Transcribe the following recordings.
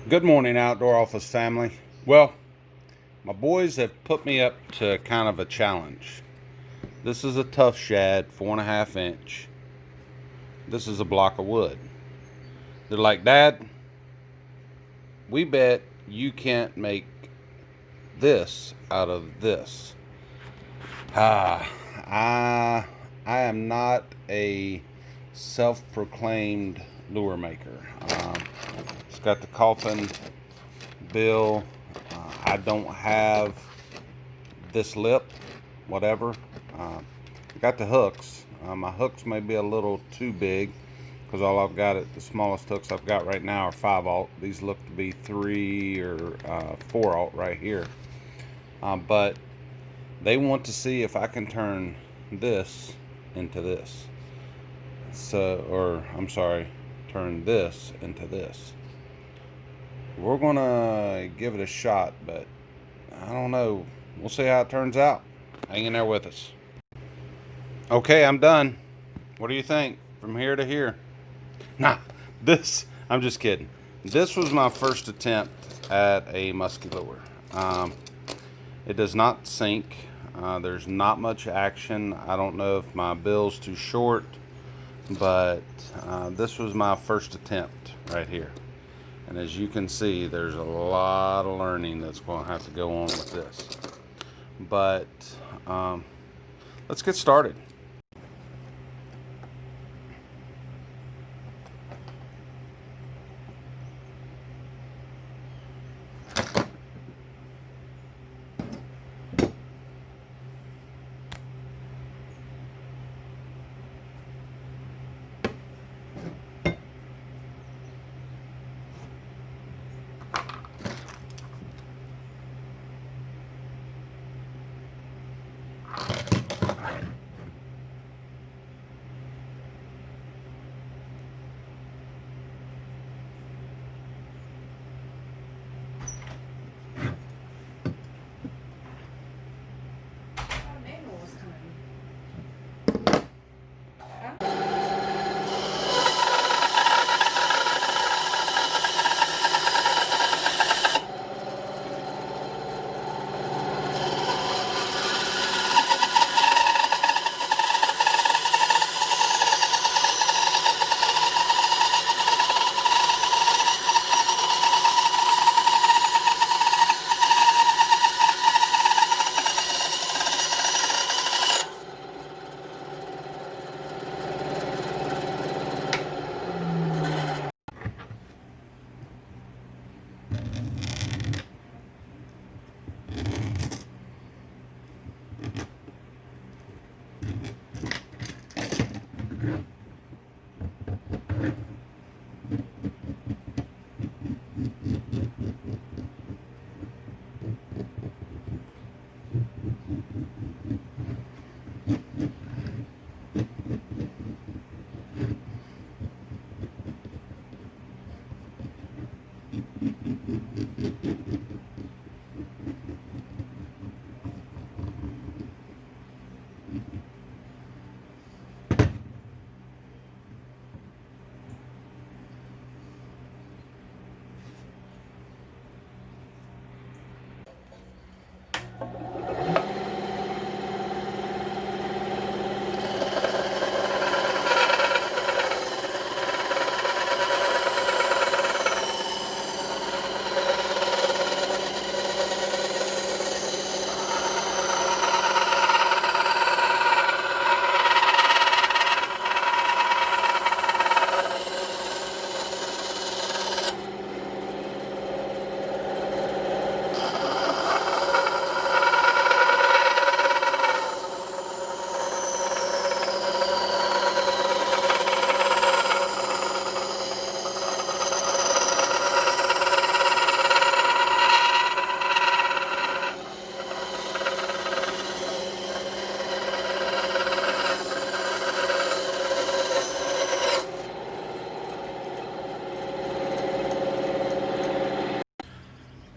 Good morning, Outdoor Office family. Well, my boys have put me up to kind of a challenge. This is a tough shad, 4.5 inch. This is a block of wood. They're like, Dad, we bet you can't make this out of this. Ah, I am not a self-proclaimed lure maker. It's got the coffin bill. I don't have this lip, whatever. I got the hooks. My hooks may be a little too big because all I've got the smallest hooks I've got right now are 5/0. These look to be 3 or 4/0 right here. But they want to see if I can turn this into this. So, or I'm sorry, turn this into this. We're gonna give it a shot, but I don't know. We'll see how it turns out. Hang in there with us. Okay, I'm done. What do you think? From here to here? Nah, I'm just kidding. This was my first attempt at a musky lure. It does not sink. There's not much action. I don't know if my bill's too short, but this was my first attempt right here. And as you can see, there's a lot of learning that's going to have to go on with this. But let's get started.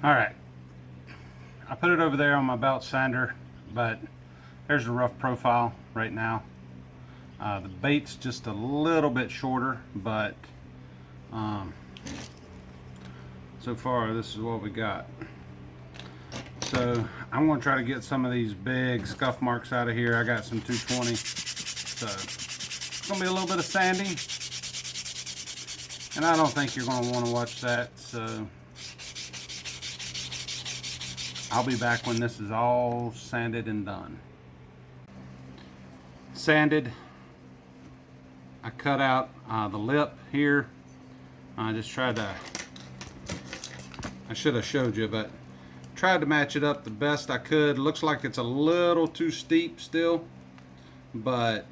All right, I put it over there on my belt sander, but there's a rough profile right now. The bait's just a little bit shorter, but so far this is what we got. So I'm going to try to get some of these big scuff marks out of here. I got some 220, so it's going to be a little bit of sanding, and I don't think you're going to want to watch that, so I'll be back when this is all sanded and done. Sanded. I cut out the lip here. I just tried to, I should have showed you, but tried to match it up the best I could. Looks like it's a little too steep still, but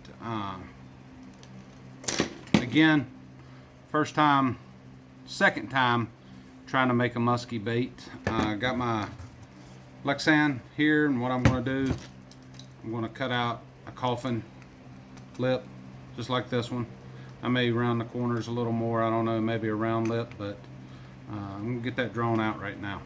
again, second time trying to make a muskie bait. Got my Lexan here, and what I'm going to do, I'm going to cut out a coffin lip just like this one. I may round the corners a little more, I don't know, maybe a round lip, but I'm going to get that drawn out right now.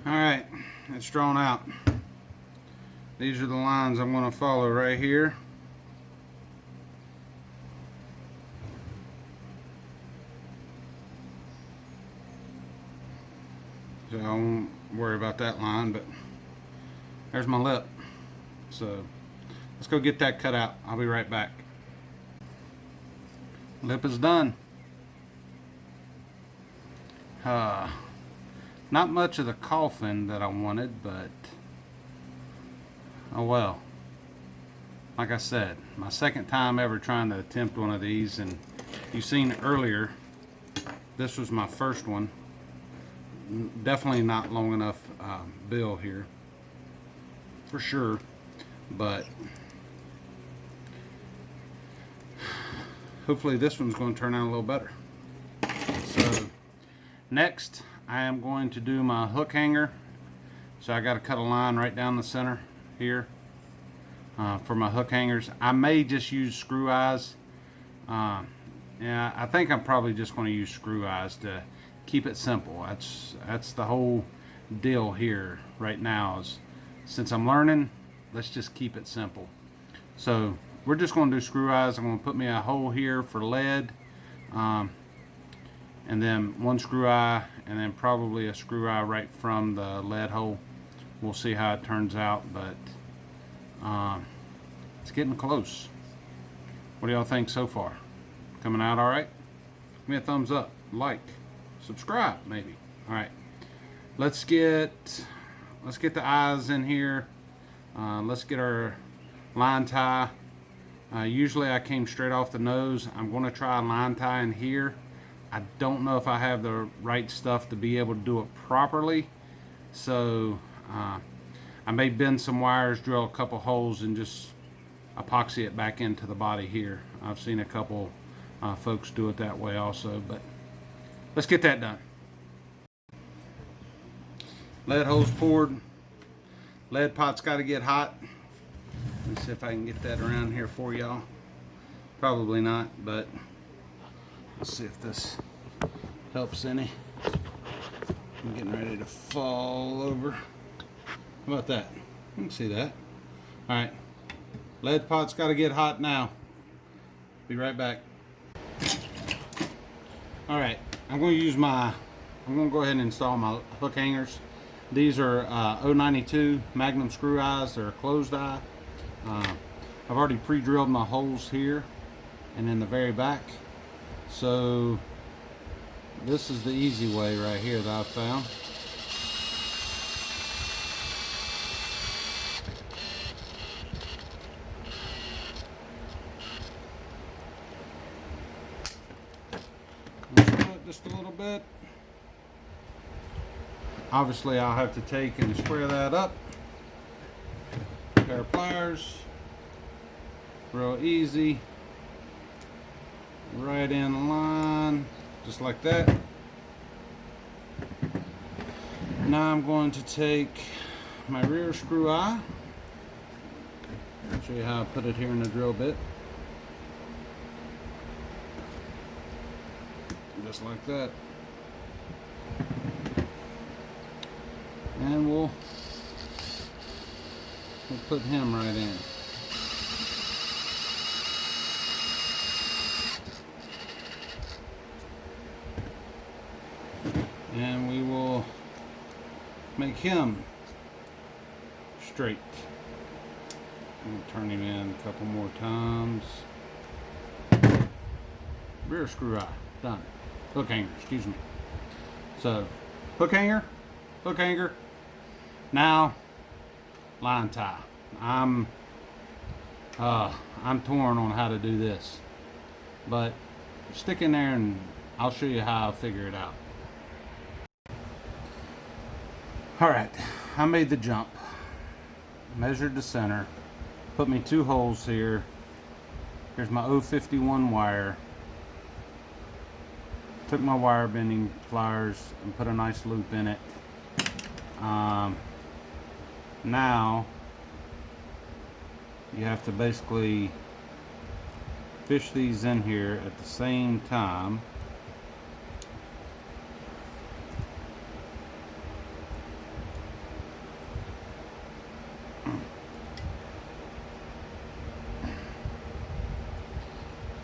Alright, it's drawn out. These are the lines I'm going to follow right here. So I won't worry about that line, but there's my lip. So let's go get that cut out. I'll be right back. Lip is done. Not much of the coffin that I wanted, but oh well. Like I said, my second time ever trying to attempt one of these, and you've seen earlier, this was my first one. Definitely not long enough bill here, for sure, but hopefully this one's going to turn out a little better. So next, I am going to do my hook hanger. So I got to cut a line right down the center here for my hook hangers. I may just use screw eyes. Yeah, I think I'm probably just going to use screw eyes to keep it simple. That's the whole deal here right now. Is since I'm learning, let's just keep it simple. So we're just going to do screw eyes. I'm going to put me a hole here for lead. And then one screw eye, and then probably a screw eye right from the lead hole. We'll see how it turns out, but it's getting close. What do y'all think so far? Coming out all right? Give me a thumbs up, like, subscribe maybe. All right, let's get the eyes in here, Let's get our line tie. Usually I came straight off the nose. I'm going to try a line tie in here. I don't know if I have the right stuff to be able to do it properly. So I may bend some wires, drill a couple holes, and just epoxy it back into the body here. I've seen a couple folks do it that way also, but let's get that done. Lead hose poured. Lead pot's got to get hot. Let's see if I can get that around here for y'all. Probably not, but let's see if this helps any. I'm getting ready to fall over. How about that? You can see that. All right. Lead pot's got to get hot now. Be right back. All right. I'm going to go ahead and install my hook hangers. These are 092 Magnum screw eyes. They're a closed eye. I've already pre-drilled my holes here and in the very back. So this is the easy way right here that I've found. Let's do it just a little bit. Obviously I'll have to take and square that up. Pair of pliers, real easy, right in line, just like that. Now I'm going to take my rear screw eye. I'll show you how I put it here in the drill bit. Just like that. And we'll put him right in. And we will make him straight. We'll turn him in a couple more times. Rear screw eye, done. Hook hanger, excuse me. So, hook hanger. Now, line tie. I'm torn on how to do this, but stick in there and I'll show you how I figure it out. All right, I made the jump, measured the center, put me 2 holes here. Here's my 051 wire. Took my wire bending pliers and put a nice loop in it. Now you have to basically fish these in here at the same time.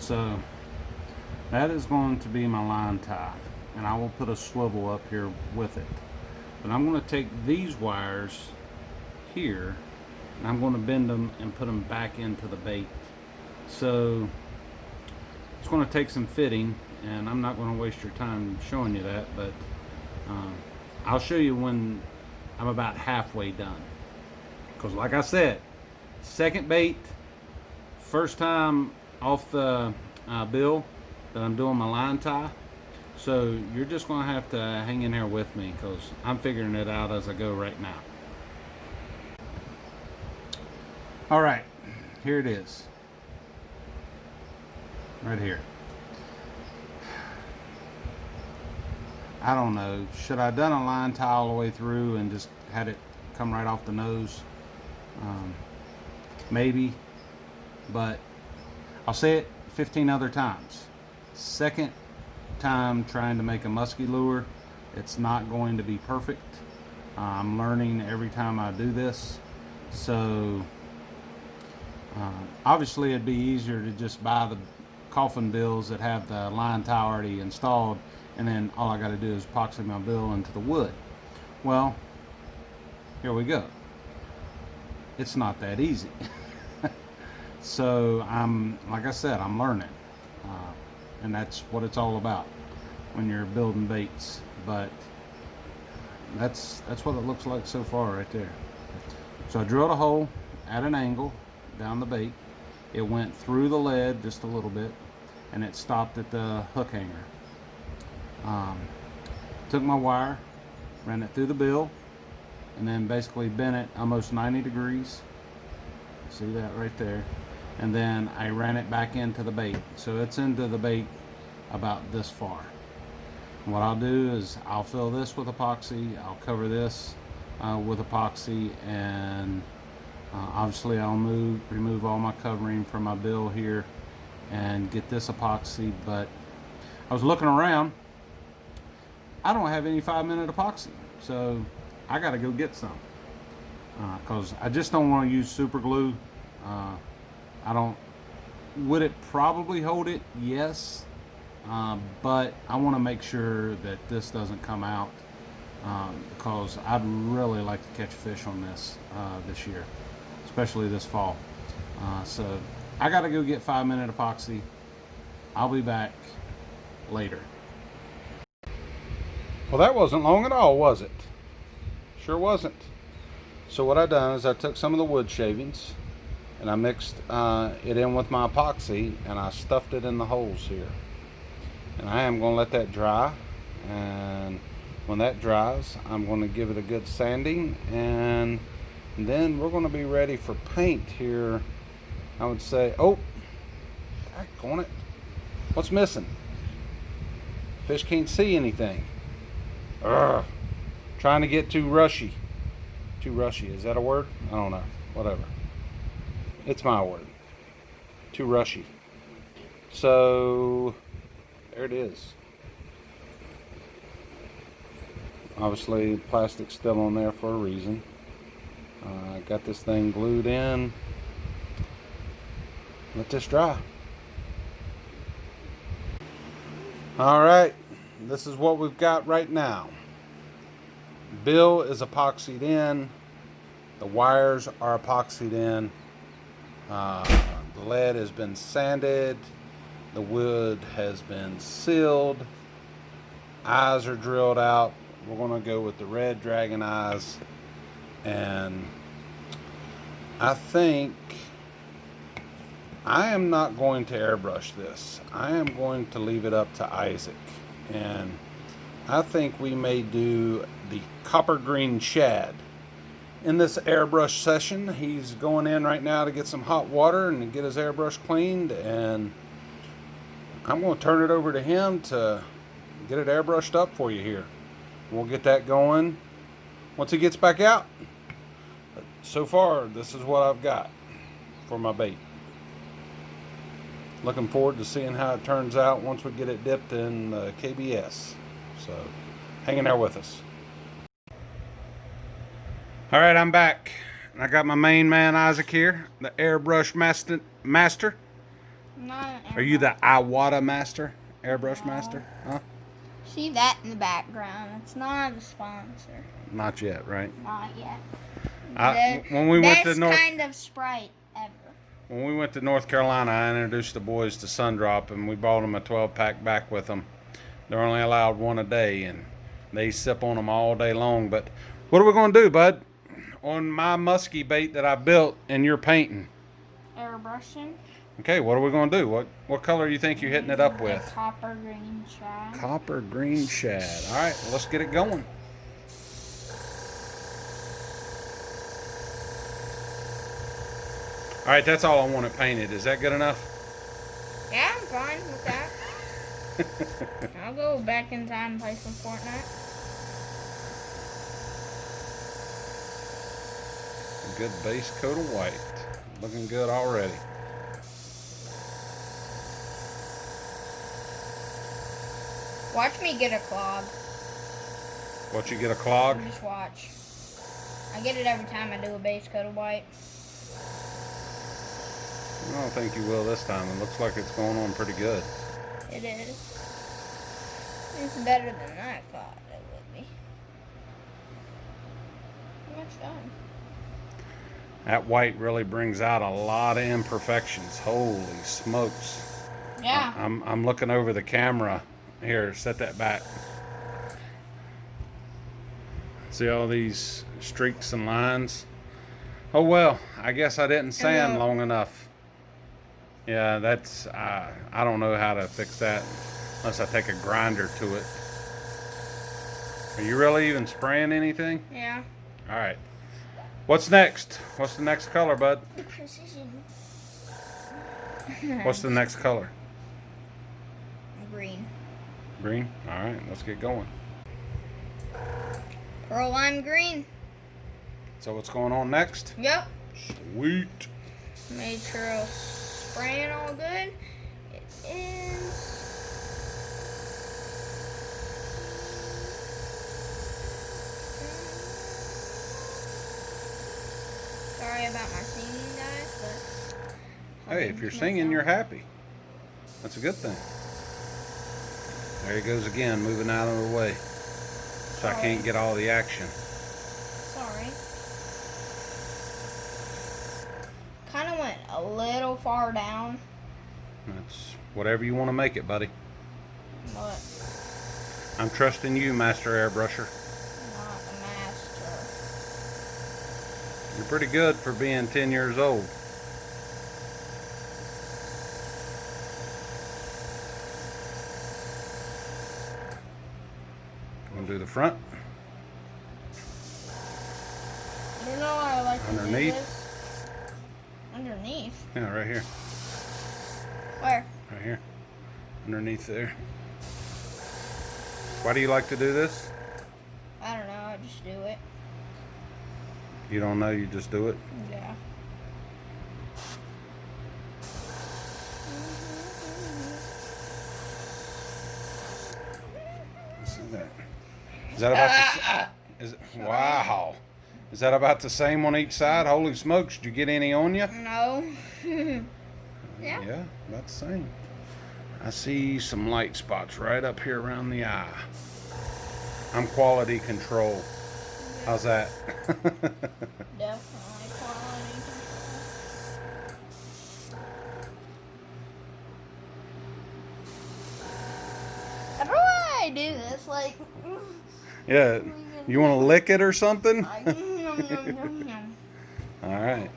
So that is going to be my line tie, and I will put a swivel up here with it. But I'm going to take these wires here and I'm going to bend them and put them back into the bait. So it's going to take some fitting, and I'm not going to waste your time showing you that, but I'll show you when I'm about halfway done. Because like I said, second bait, first time off the bill that I'm doing my line tie. So you're just going to have to hang in there with me because I'm figuring it out as I go right now. All right, here it is. Right here. I don't know. Should I have done a line tie all the way through and just had it come right off the nose? Maybe. But I'll say it 15 other times. Second time trying to make a muskie lure, it's not going to be perfect. I'm learning every time I do this. So obviously it'd be easier to just buy the coffin bills that have the line tie already installed, and then all I got to do is epoxy my bill into the wood. Well, here we go. It's not that easy. So like I said, I'm learning, and that's what it's all about when you're building baits. But that's what it looks like so far right there. So I drilled a hole, at an angle down the bait. It went through the lead just a little bit, and it stopped at the hook hanger. Took my wire, ran it through the bill, and then basically bent it almost 90 degrees. See that right there? And then I ran it back into the bait. So it's into the bait about this far. And what I'll do is I'll fill this with epoxy, I'll cover this with epoxy, and obviously I'll remove all my covering from my bill here and get this epoxy. But I was looking around, I don't have any 5-minute epoxy, so I gotta go get some, because I just don't want to use super glue. I don't. Would it probably hold it? Yes, but I want to make sure that this doesn't come out, because I'd really like to catch fish on this this year, especially this fall. So I gotta go get 5-minute epoxy. I'll be back later. Well, that wasn't long at all, was it? Sure wasn't. So what I done is I took some of the wood shavings and I mixed it in with my epoxy, and I stuffed it in the holes here. And I am going to let that dry, and when that dries, I'm going to give it a good sanding, and then we're going to be ready for paint here. I would say, oh, back on it. What's missing? Fish can't see anything. Ugh. Trying to get too rushy. Too rushy, is that a word? I don't know. Whatever. It's my word. Too rushy. So, there it is. Obviously, plastic's still on there for a reason. I got this thing glued in. Let this dry. Alright, this is what we've got right now. Bill is epoxied in. The wires are epoxied in. The lead has been sanded. The wood has been sealed. Eyes are drilled out. We're going to go with the red dragon eyes. And I think I am not going to airbrush this. I am going to leave it up to Isaac. And I think we may do the copper green shad in this airbrush session. He's going in right now to get some hot water and get his airbrush cleaned, and I'm going to turn it over to him to get it airbrushed up for you here. We'll get that going once he gets back out. But so far, this is what I've got for my bait. Looking forward to seeing how it turns out once we get it dipped in the KBS. So, hang in there with us. Alright, I'm back. I got my main man Isaac here, the airbrush master. Are you the Iwata master? Airbrush master? Huh? See that in the background. It's not a sponsor. Not yet, right? Not yet. When we went to Best kind of Sprite ever. When we went to North Carolina, I introduced the boys to Sundrop, and we bought them a 12-pack back with them. They're only allowed one a day, and they sip on them all day long. But what are we going to do, bud? On my muskie bait that I built and you're painting. Airbrushing. Okay, what are we going to do? What color do you think you're hitting it up with? Copper green shad. Copper green shad. All right, well, let's get it going. All right, that's all I want it painted. Is that good enough? Yeah, I'm fine with that. I'll go back in time and play some Fortnite. A good base coat of white. Looking good already. Watch me get a clog. What, you get a clog? Just watch. I get it every time I do a base coat of white. I don't think you will this time. It looks like it's going on pretty good. It is. It's better than I thought it would be. Pretty much done. That white really brings out a lot of imperfections. Holy smokes. Yeah. I'm looking over the camera. Here, set that back. See all these streaks and lines? Oh well, I guess I didn't sand then- long enough. Yeah, that's, I don't know how to fix that unless I take a grinder to it. Are you really even spraying anything? Yeah. All right. What's next? What's the next color, bud? Precision. What's the next color? Green. Green? All right, let's get going. Pearl lime green. So what's going on next? Yep. Sweet. Made sure I was spraying all good. It is. Sorry about my singing, guys, but. Hey, if you're singing, you're happy. That's a good thing. There he goes again, moving out of the way. So I can't get all the action. Sorry. Kind of went a little far down, That's whatever you want to make it, buddy. but I'm trusting you, Master Airbrusher. not the master. You're pretty good for being 10 years old. Gonna do the front. I don't know how I like to do Underneath? this. Underneath? Yeah, right here. Where? Right here. Underneath there. Why do you like to do this? I don't know. I just do it. You don't know, you just do it? Yeah. Let's see that. Is that about the is it, wow. Is that about the same on each side? Holy smokes, did you get any on you? No. Yeah. Yeah, about the same. I see some light spots right up here around the eye. I'm quality control. How's that? Definitely quality control. How do I do this? Like. Yeah. You want to lick it or something? Like, yum, yum, yum, yum. All right.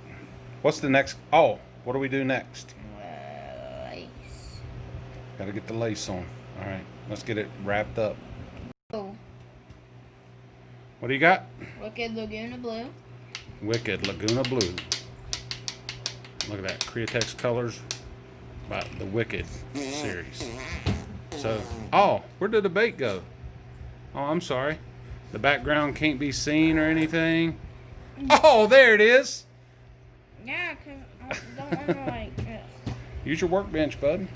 What's the next? Oh, what do we do next? Lace. Got to get the lace on. All right. Let's get it wrapped up. Oh, What do you got? Wicked Laguna Blue. Wicked Laguna Blue. Look at that. Createx colors. About the Wicked series. So, oh, where did the bait go? Oh, I'm sorry. The background can't be seen or anything. Oh, there it is. Yeah, because I don't want to like this. Use your workbench, bud.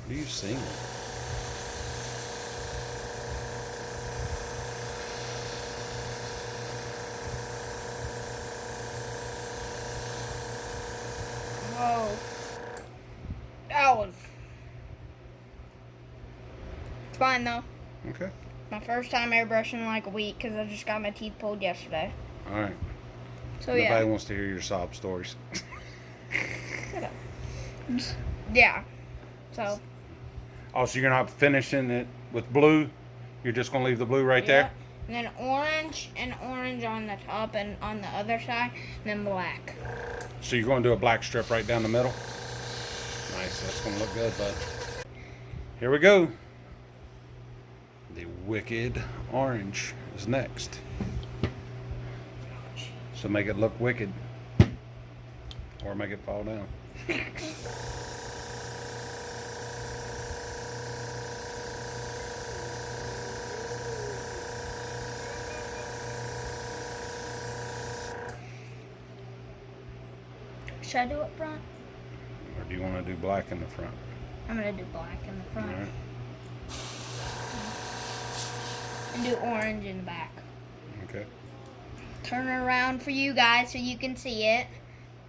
What are you singing? Whoa. That was. It's fine though. Okay. My first time airbrushing in like a week because I just got my teeth pulled yesterday. All right. So Nobody yeah. wants to hear your sob stories. Yeah. So. Oh, so you're not finishing it with blue? You're just going to leave the blue right there? And then orange and orange on the top and on the other side, and then black. So you're going to do a black strip right down the middle? Nice. That's going to look good, bud. Here we go. The Wicked Orange is next. So make it look wicked. Or make it fall down. Should I do it front? Or do you want to do black in the front? I'm gonna do black in the All front right. and do orange in the back. Okay. Turn it around for you guys so you can see it.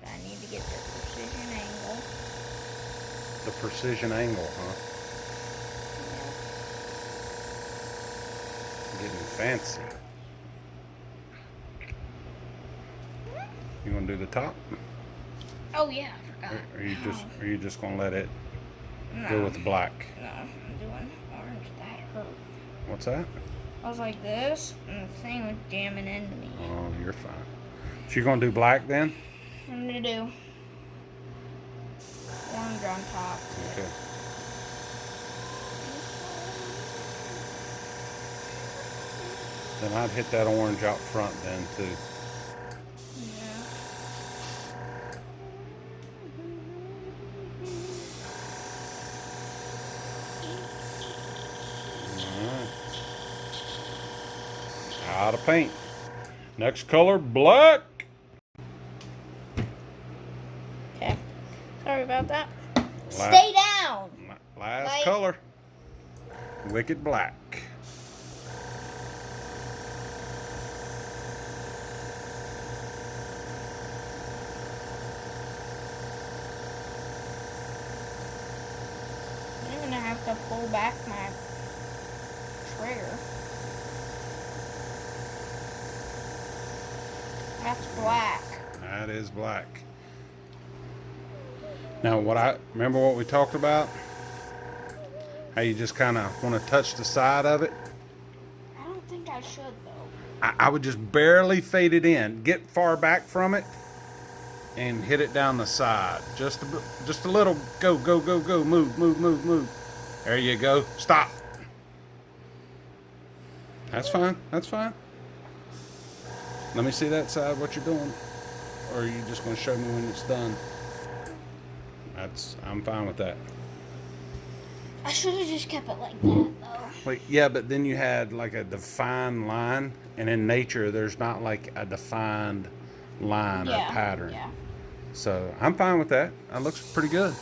But I need to get the precision angle. The precision angle, huh? Getting fancy. You want to do the top? Oh yeah, I forgot. Or are you just gonna let it No. go with the black? No, I'm doing orange. That hurt. What's that? I was like this, and the thing was jamming into me. Oh, you're fine. So you're gonna do black then? I'm gonna do orange on top. Okay. Then I'd hit that orange out front then too. Yeah. Alright. Out of paint. Next color, black. Okay. Sorry about that. La- Stay down. Last Like- color. Wicked black. I'm gonna have to pull back my trigger. That's black. That is black. Now, remember what we talked about? How you just kind of want to touch the side of it? I don't think I should though. I would just barely fade it in. Get far back from it and hit it down the side. Just a little. Go, go, go, go. Move, move, move, move. There you go. Stop. That's fine. That's fine. Let me see that side, what you're doing. Or are you just going to show me when it's done? I'm fine with that. I should have just kept it like that though. Wait, yeah, but then you had like a defined line, and in nature, there's not like a defined line or pattern. Yeah. So I'm fine with that. That looks pretty good.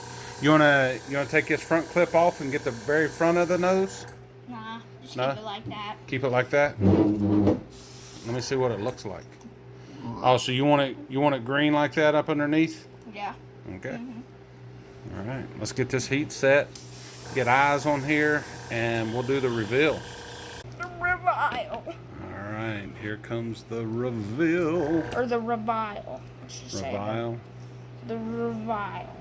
You wanna take this front clip off and get the very front of the nose? Nah, just Nah? keep it like that. Keep it like that. Let me see what it looks like. Oh, so you want it green like that up underneath? Yeah. Okay. All right. Let's get this heat set. Get eyes on here, and we'll do the reveal. The revile. All right. Here comes the reveal. Or the revile. I should say. Revile. The revile.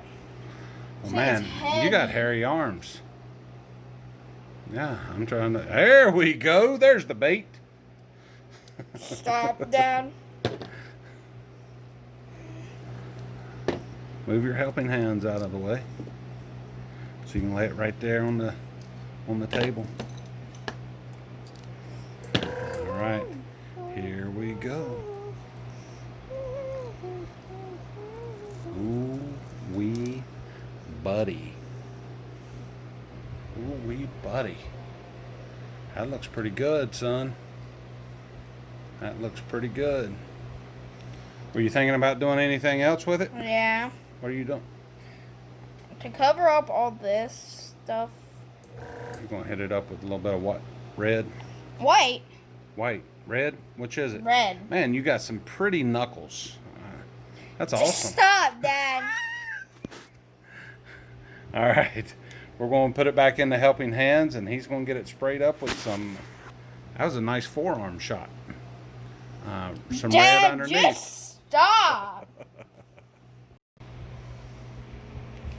Oh, Say man, it's you got hairy arms. Yeah, I'm trying to. There we go. There's the bait. Stop, Dad. Move your helping hands out of the way, so you can lay it right there on the table. All right, here we go. Ooh wee buddy. Ooh wee buddy. That looks pretty good, son. That looks pretty good. Were you thinking about doing anything else with it? Yeah. What are you doing? To cover up all this stuff. You're going to hit it up with a little bit of what? Red? White. White? Red? Which is it? Red. Man, you got some pretty knuckles. That's awesome. Stop, Dad. All right. We're going to put it back in the helping hands, and he's going to get it sprayed up with some... That was a nice forearm shot. Some Dad, red underneath. just stop.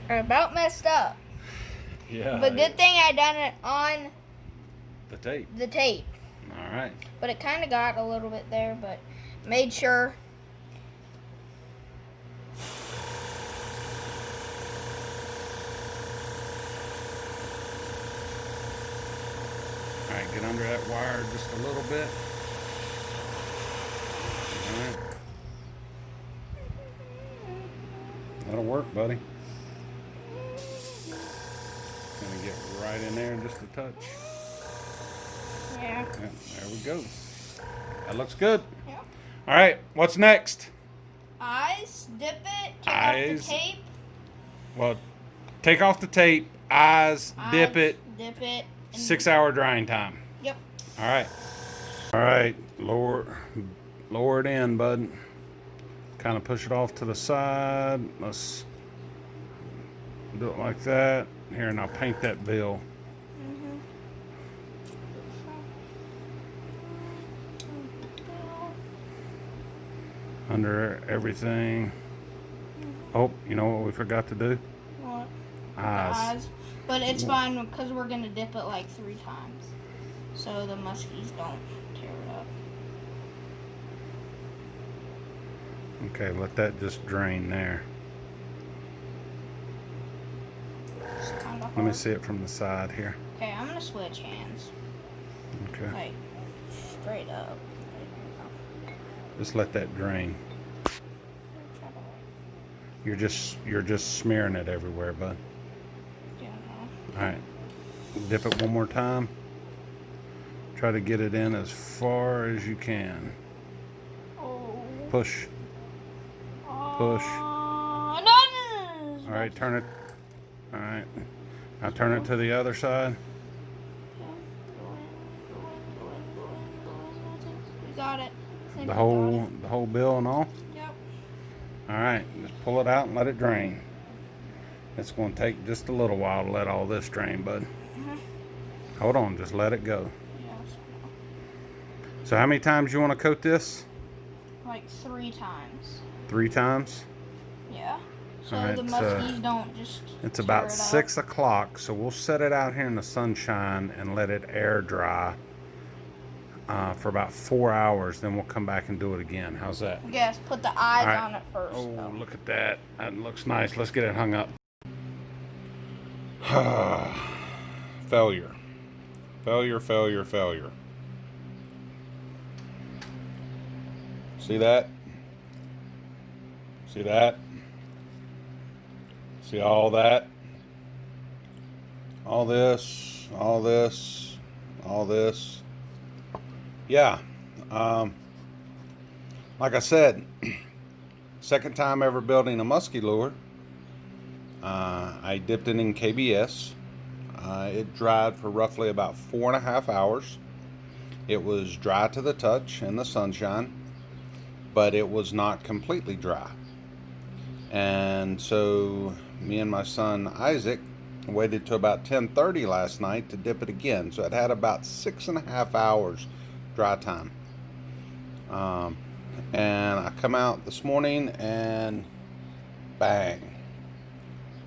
I about messed up. Yeah. But good thing I done it on The tape. the tape. All right. But it kind of got a little bit there, but made sure. All right, get under that wire just a little bit. All right. That'll work, buddy. Gonna get right in there just a touch. Yeah. Yeah, there we go. That looks good. Yeah. All right, what's next? Eyes, dip it, take Eyes. off the tape. Well, take off the tape, eyes, dip Eyes, it, Dip it. and- 6-hour drying time. Yep. All right. All right, lower it in, bud. Kind of push it off to the side. Let's do it like that. Here, and I'll paint that bill. Under everything. Oh, you know what we forgot to do? What? Eyes. The eyes. But it's fine because we're going to dip it like 3 times. So the muskies don't tear it up. Okay, let that just drain there. Let me see it from the side here. Okay, I'm going to switch hands. Okay. Like, straight up. Just let that drain. You're just smearing it everywhere, bud. Yeah. Alright. Dip it one more time. Try to get it in as far as you can. Oh. Push. Push. No. Alright, turn it. Alright. Now turn it to the other side. We got it. The whole bill and all? Yep. Alright, just pull it out and let it drain. It's going to take just a little while to let all this drain, bud. Hold on, just let it go. Yes. So how many times you want to coat this? Like 3 times. 3 times? Yeah. So Alright, the muskies don't just it's about tear it 6 o'clock, so we'll set it out here in the sunshine and let it air dry for about 4 hours. Then we'll come back and do it again. How's that? Yes, put the eyes Right. on it first. Oh, though. look at that. That looks nice. Let's get it hung up. Failure. Failure, failure, failure. See that? See that? See all that? All this, all this, all this. Yeah. Like I said, second time ever building a musky lure. I dipped it in KBS. It dried for roughly about 4.5 hours. It was dry to the touch in the sunshine, but it was not completely dry. And so me and my son Isaac waited till about 10:30 last night to dip it again. So it had about 6.5 hours dry time. And I come out this morning and bang,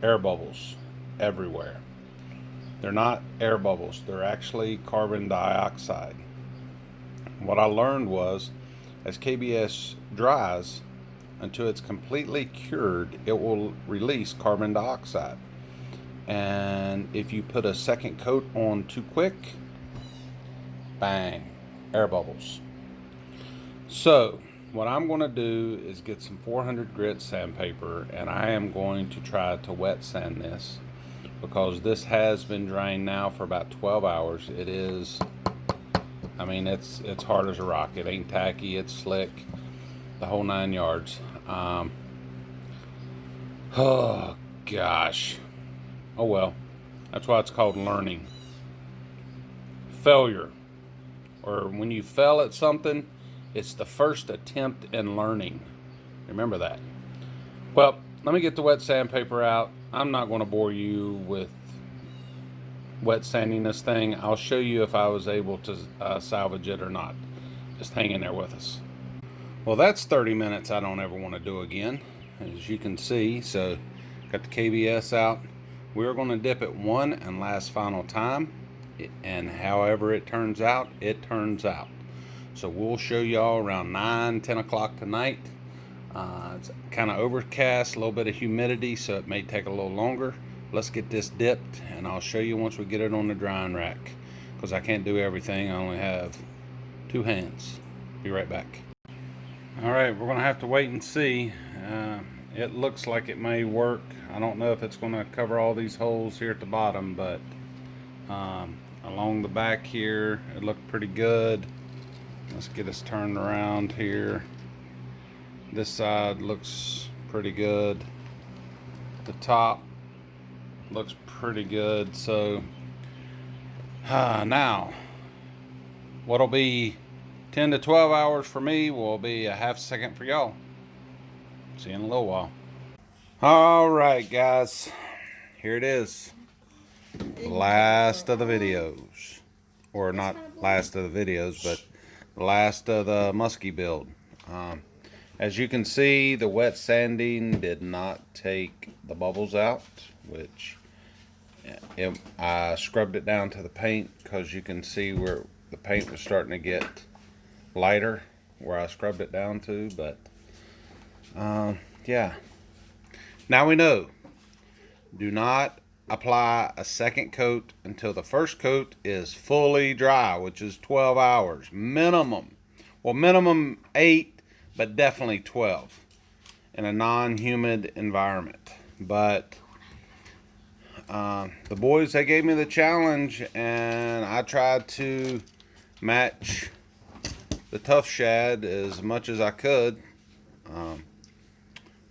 air bubbles everywhere. They're not air bubbles, they're actually carbon dioxide. What I learned was, as KBS dries, until it's completely cured, it will release carbon dioxide. And if you put a second coat on too quick, bang, air bubbles. So what I'm going to do is get some 400 grit sandpaper, and I am going to try to wet sand this, because this has been drying now for about 12 hours. It is, I mean, it's hard as a rock. It ain't tacky, it's slick, the whole 9 yards. Oh gosh. Oh well. That's why it's called learning. Failure, or when you fail at something, it's the first attempt in learning. Remember that. Well, let me get the wet sandpaper out. I'm not going to bore you with wet sanding this thing. I'll show you if I was able to salvage it or not. Just hang in there with us. Well, that's 30 minutes I don't ever want to do again, as you can see. So got the KBS out. We're going to dip it one and last final time, and however it turns out, it turns out. So we'll show y'all around 9-10 o'clock tonight. It's kind of overcast, a little bit of humidity, so it may take a little longer. Let's get this dipped, and I'll show you once we get it on the drying rack, because I can't do everything. I only have 2 hands. Be right back. All right, we're gonna have to wait and see. It looks like it may work. I don't know if it's gonna cover all these holes here at the bottom, but along the back here, it looked pretty good. Let's get us turned around here. This side looks pretty good. The top looks pretty good. So now what'll be 10 to 12 hours for me will be a half second for y'all. See you in a little while. All right, guys, here it is. The last of the videos, or not last of the videos, but the last of the muskie build. As you can see, the wet sanding did not take the bubbles out, which I scrubbed it down to the paint because you can see where the paint was starting to get lighter where I scrubbed it down to. But yeah, now we know. Do not apply a second coat until the first coat is fully dry, which is 12 hours minimum. Well, minimum 8, but definitely 12 in a non-humid environment. But the boys, they gave me the challenge, and I tried to match the tough shad as much as I could.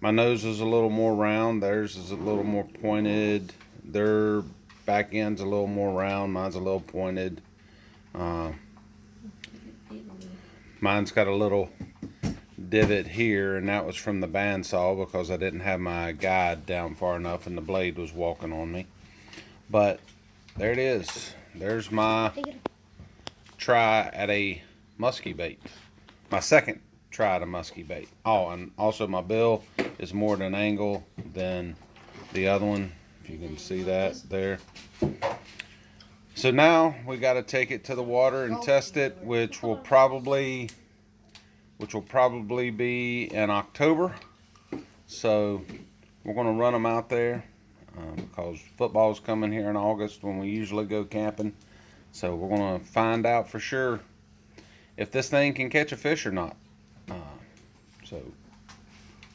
My nose is a little more round. Theirs is a little more pointed. Their back end's a little more round. Mine's a little pointed. Mine's got a little divot here, and that was from the bandsaw because I didn't have my guide down far enough and the blade was walking on me. But there it is. There's my try at a muskie bait. My second try at a muskie bait. Oh, and also my bill is more at an angle than the other one. If you can see that there. So now we got to take it to the water and test it, which will probably be in October. So we're going to run them out there because football's coming here in August when we usually go camping. So we're going to find out for sure if this thing can catch a fish or not. So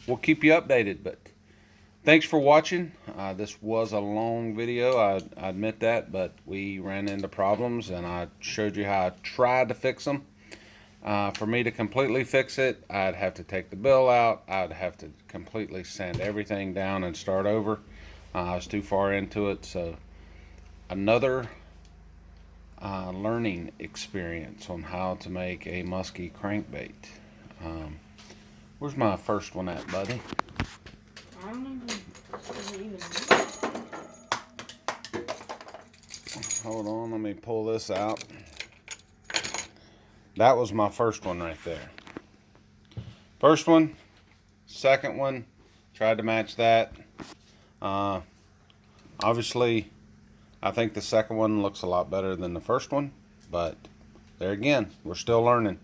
we'll keep you updated. But thanks for watching. This was a long video, I admit that, but we ran into problems and I showed you how I tried to fix them. For me to completely fix it, I'd have to take the bill out. I'd have to completely sand everything down and start over. I was too far into it. So another learning experience on how to make a musky crankbait. Where's my first one at, buddy? I don't even. Hold on, let me pull this out. That was my first one right there. First one, second one, tried to match that. Obviously, I think the second one looks a lot better than the first one, but there again, we're still learning.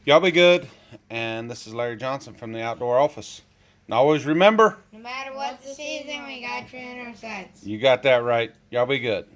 Y'all be good, and this is Larry Johnson from the Outdoor Office. And always remember, No matter what the season, we got you in our sights. you got that right. Y'all be good.